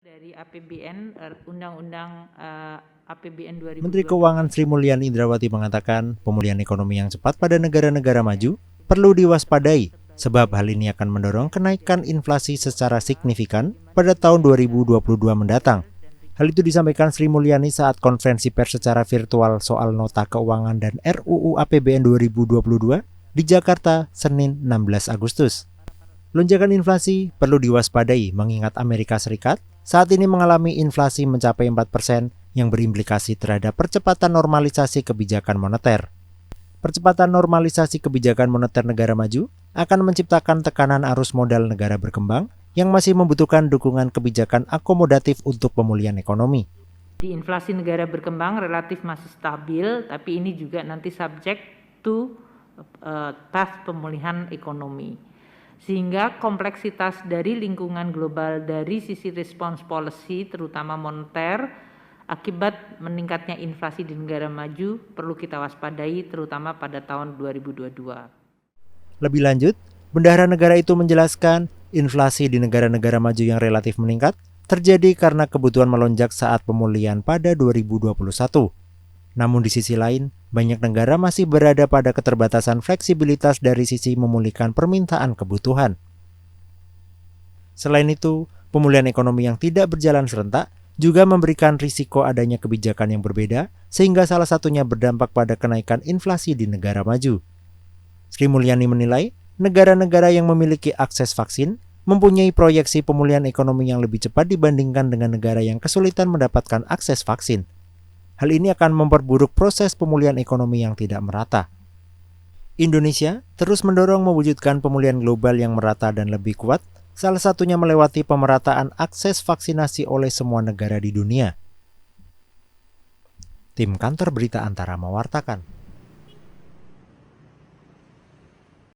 Dari APBN, Undang-Undang APBN 2022. Menteri Keuangan Sri Mulyani Indrawati mengatakan pemulihan ekonomi yang cepat pada negara-negara maju perlu diwaspadai sebab hal ini akan mendorong kenaikan inflasi secara signifikan pada tahun 2022 mendatang. Hal itu disampaikan Sri Mulyani saat konferensi pers secara virtual soal nota keuangan dan RUU APBN 2022 di Jakarta, Senin 16 Agustus. Lonjakan inflasi perlu diwaspadai mengingat Amerika Serikat saat ini mengalami inflasi mencapai 4% yang berimplikasi terhadap percepatan normalisasi kebijakan moneter. Percepatan normalisasi kebijakan moneter negara maju akan menciptakan tekanan arus modal negara berkembang yang masih membutuhkan dukungan kebijakan akomodatif untuk pemulihan ekonomi. Di inflasi negara berkembang relatif masih stabil, tapi ini juga nanti subject to path pemulihan ekonomi. Sehingga kompleksitas dari lingkungan global dari sisi respons policy terutama moneter akibat meningkatnya inflasi di negara maju perlu kita waspadai terutama pada tahun 2022. Lebih lanjut, Bendahara Negara itu menjelaskan inflasi di negara-negara maju yang relatif meningkat terjadi karena kebutuhan melonjak saat pemulihan pada 2021. Namun di sisi lain, banyak negara masih berada pada keterbatasan fleksibilitas dari sisi memulihkan permintaan kebutuhan. Selain itu, pemulihan ekonomi yang tidak berjalan serentak juga memberikan risiko adanya kebijakan yang berbeda, sehingga salah satunya berdampak pada kenaikan inflasi di negara maju. Sri Mulyani menilai, negara-negara yang memiliki akses vaksin mempunyai proyeksi pemulihan ekonomi yang lebih cepat dibandingkan dengan negara yang kesulitan mendapatkan akses vaksin. Hal ini akan memperburuk proses pemulihan ekonomi yang tidak merata. Indonesia terus mendorong mewujudkan pemulihan global yang merata dan lebih kuat, salah satunya melewati pemerataan akses vaksinasi oleh semua negara di dunia. Tim Kantor Berita Antara mewartakan.